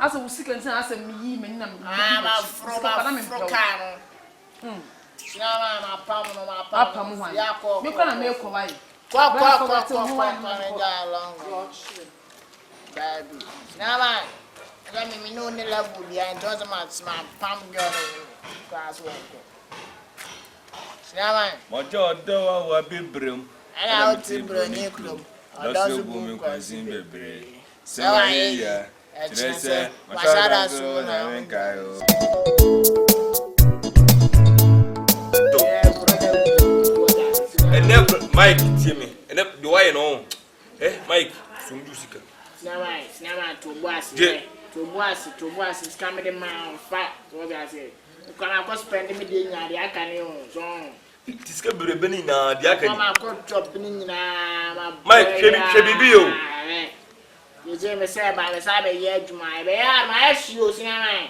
As a secret, as a me, I'm a frocano. Now, my you can't make a way. Baby. Now, let me know the level behind those months, my palm girl. Class work. Now, my jaw will be broom. And I'll see Brony Club. I don't boom causing the bread. So I say, Masada soon, I and never Mike, Timmy, and up the way on. Eh, Mike, from Musica. Now, to was, it's coming in my fat, what I say. You can't spend me dinner, I can't so. Discover a benina, the Akatanii chopping Mike, should be you. You say, me say, by the side of the edge, my shoes, I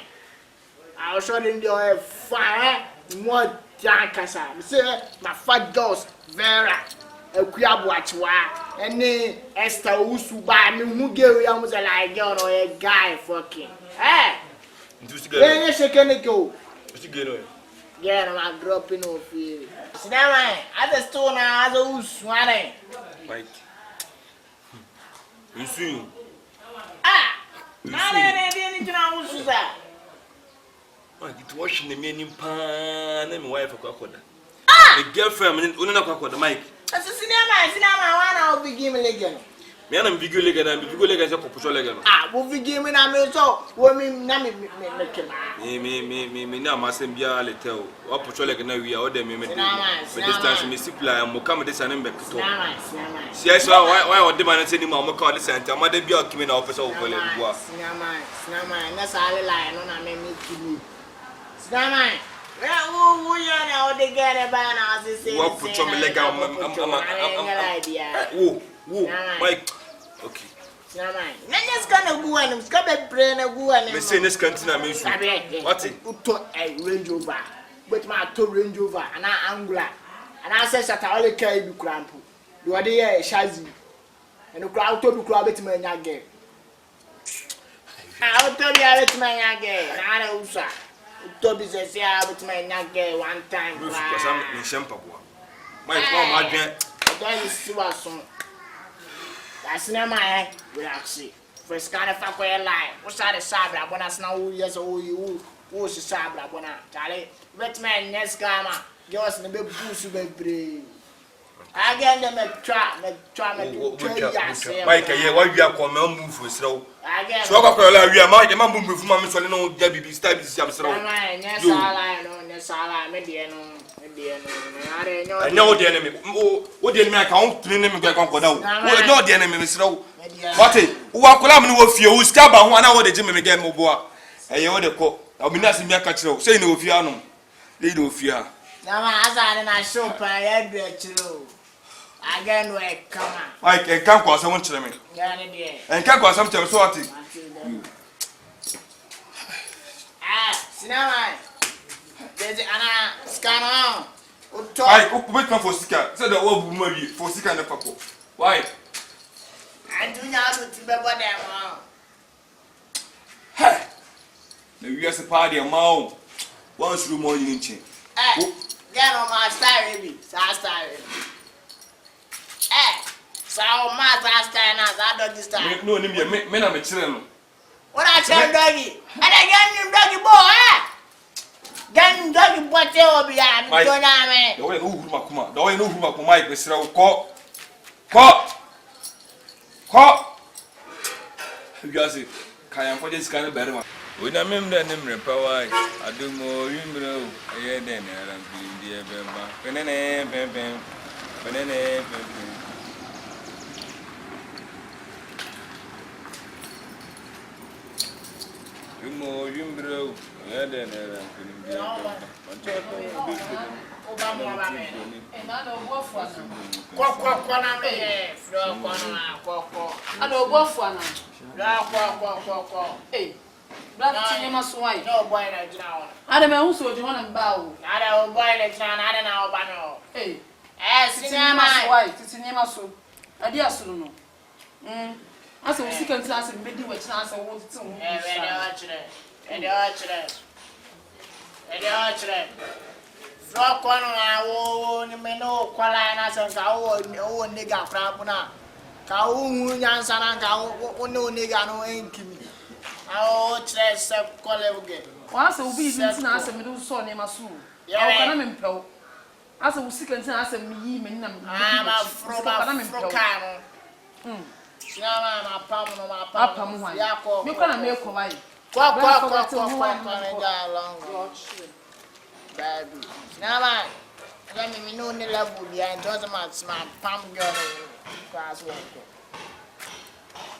was showing you fire, more jankasa. Say, my fat girls, Vera, a crab watch, and then Esther Usu by me, who gave you almost like girl or a guy fucking. Eh? Then you can go. Yeah, I'm dropping off here. See that man, as a stone, as a house, Mike. You see? Ah! Now they didn't know who's that. Mike, it's washing the meaning pan and wife of Cocoda. Ah! The girlfriend, and only Cocoda, Mike. That's a cinema, one I'll be giving again. Man, I'm big leg and big leg as a popular leg. Ah, we'll be giving a so, women, Nammy, me now must be a little. What patrol like now we are them, but this time, Miss Sipla and Mokama this and back to talk. See, I saw why would demand any more call the center, Mother be a coming officer of Snama, that's all I lie, no, I may meet you. Snama, who you know they get a ban as they say. What put your leg out? Mike. Okay. Let's go go and come and brain a go and say this canteen. What a Range Rover, but my two Range Rover and I angular, and I said that I only carry you cramp. You are there, Shazzy, and the crowd told the crowd at my again. I'll tell you at my again, and I know, sir. Toby says, yeah, but my nagger one time. My mom, see what song. That's not my relaxing. First kind of fuck where I lie. What's that a sabra when I snow? Yes, oh, you who's a sabra when I tell it. Red man, next gamma, yours in the big boost of a brave. Again, them a trap, Mike, why you are coming move for slow? Again, so I we are my mum with Mamma Solino, Debbie, stab this young slow. Yes, I know, yes, I I know the enemy. What the enemy account to name go down. No, the enemy is slow. What it? Who are Colamin with you? Scab and 1 hour the Jimmy again, Moboa. And you the cook. I'll be nothing back at you. Say no fear. Little fear. Now, as I show per head, again, where come on. I can't call someone to me. And can't call something sorting. Ah, Sinama. There's an scanner. I wait for Sika. Said the old movie for Sika and the Paco. Why? I do not know to be about them. Hey! The US party a mouth. Once room more inching. Eh, get on my star, baby. Star. Eh, so my star now, that dog this time. No, men are children. What I tell doggy, and I get him doggy boy, eh? Then doggy boy tell me, I'm going to the way who Mike was call. You guys see, can I put this kind of better one? When I remember the name of power, I do more, you know, I then no boy, I don't know who's you want to bow. I don't boy, I don't know. Hey, Cinema, white, it's in your muscle. I dear soon. Asa wo sika ntina asa mbedi wa kina asa wo tete wo. Ede so kono na wo ni me no kwala na se ka wo nigga fra buna ka wo hu nyansa na ka wo no nigga no enkimi awo chere se kole uge Asa wo bi ntina asa me do so ne maso. Awo kana me mpɛw. Asa wo sika ntina asa me yi me na me. Ma fro ka no. Sinama ma pam no ma pam. Ya ko. Me kana me ko bai. Kwa nja long. Baby. Sinama. Let me know the level behind just my pam girl class work.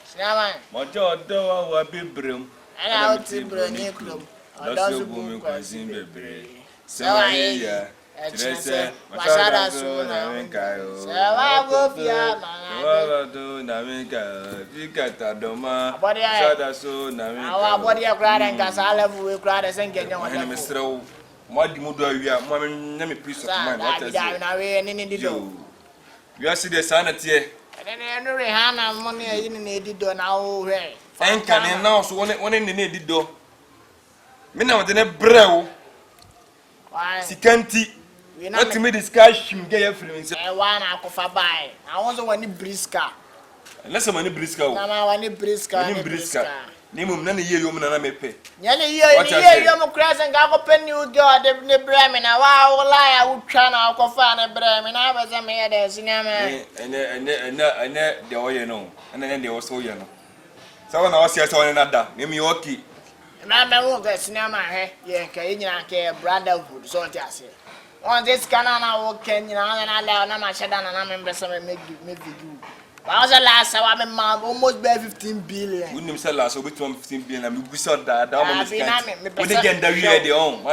Sinama. Mojo do wa bibrim. Ana oti bro ni club. Odo bu mi kwazin bebre. Sewa ya. Trese, masada so na minkayo. Sewa go fia manga. Sewa do na minkayo. Fikata doma. Masada so na minkayo. Awa body e kra den ka sa level we kra den sen genya won. Ene mesrew. Mo di mu do awia, mo na me peace of mind. That is na we ni di do. You see the sanity. Ene no re ha na mo ne yi ni di do na wo hwe. Enka ne na so woni ne di do. Me na wode ne brew. Why? Sikanti. What me discuss him get free say. One akofa bai. I want one briska. Unless money briska o. Na ma one briska. Ni briska. Ni mum na ye yom na mepe. Nya ne ye yom kras nga ko penny u do de ne breme na wa wo la ya utwa na akofa ne breme na ba ze me ye de sinema. Ene de oye no. Ene de o so ye no. Sawa na o sia so na da. Me mi oki. Na me wo ga sinema he ye ka nyina ke brotherhood so ti on this canana walk Kenya and I na ma sheda na member some make video. I was last I me almost be 15 billion. We nim say last we 15 billion and we busa that mo miskan. We dey get that we dey on.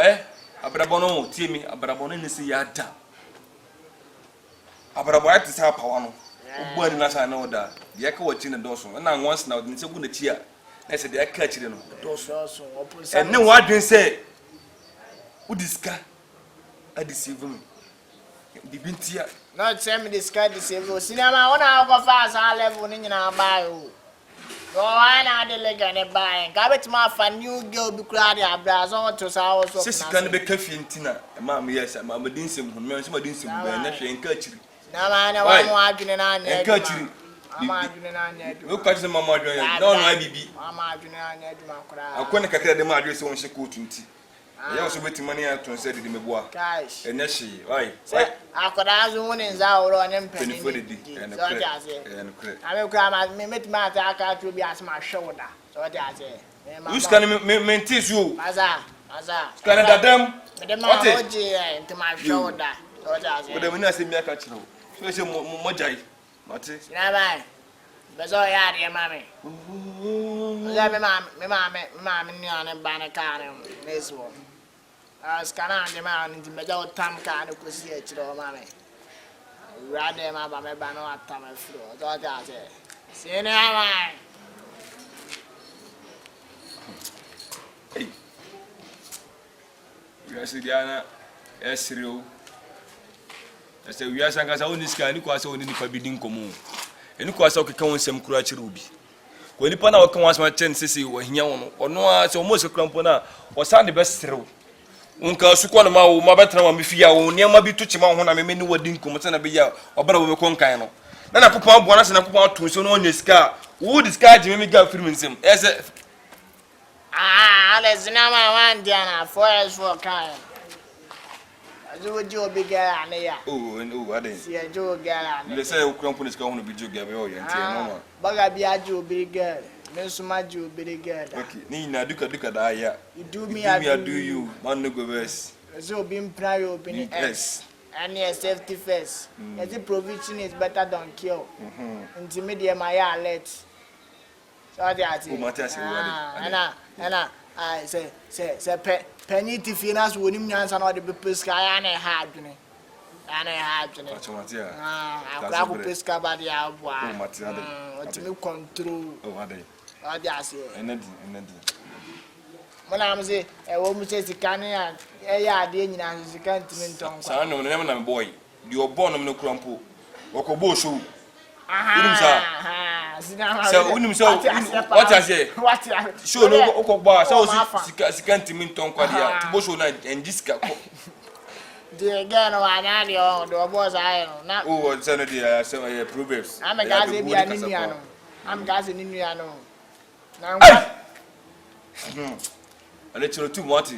Abrabo no tie mi abrabo no ne se ya da. Abrabo ati sa power no. Ogbo ni na sa na oda. Ye ka wachi ne doso. Na once na odin se gu na chi a. Na se dey ka chi no. Doso and ne wa dwen say udiska deceive me. The bintia. Not tell me this guy deceive. Cinema, one hour go fast, I level in our buy. Go on, I delay and buy. Gabit my fan new girl be crowded. I blast on to hours. Sis can be coffee in Tina. Mamma, yes, I'm a dinsum, Mamma Dinsum, and country. Now I know I'm arguing on and country. I'm arguing on you. Look at the mamma, don't I be. I'm arguing on you, my crowd. I'm going to cut the madras on Shakutunti. I also wait money to say the Mebois. Cash. And yes, she, why? I could ask one in Zao on him penny for the and credit. I will come as me met my attack to be as my shoulder. So what I say. Who's can maintain you? Maza. Canada them? What into my shoulder. So what I say. But the winner say me a catch you. So it's a mojai. Matis. Never. But so yeah, dear mammy. Let me, mammy, on a banner car. This one. As can I demand into Major Tam can to see it, mammy. Rather, my banner at Tam floor. Don't I say? See, never. Hey. We are Sidiana, Esrio. I say, we are Sangas on this guy, Nicolas only for bidding common. And Nicolas okay, come some crutch ruby. When the pana come once my chance, or Hian or no, so most of Crampona was the best through. Unka Sukwana, my better one, if you are near my be touching my one, I may know what didn't come and be ya or better with Concano. Then I put my bonus and I put out to so on this car. Who disguise Jimmy got filming him? As a there's never one Diana, 4 years for a car. I do a Joe big girl. Oh, and oh, I didn't see a Joe girl. They say Crampon is going to be Joe Gabriel and but I be a Joe big girl. Miss Majo big girl. Okay, Nina, Duka Daya. You do me, I do you. Man, no go best. So being prior opening S. And yes, safety first. As the provision is better than kill. Intermediate my alert. So that's it. And I say, penny to finance winning and all the people sky and a hard. And I had to know. I grab a pesca by the hour. To control. Oh, that's it. And when I'm saying, a woman says the cannon, a didn't answer the continent. Son of a boy, you are born of no crumple. Or Kobo shoe. So unim so what I say? Show no okogba so sika ntimi nton kwadia to bo show na endiska ko. The again one and the boss I na. Oh, say no dey say proverbs. I'm a guy be aniano. I'm guys in aniano. Now. I let you too much.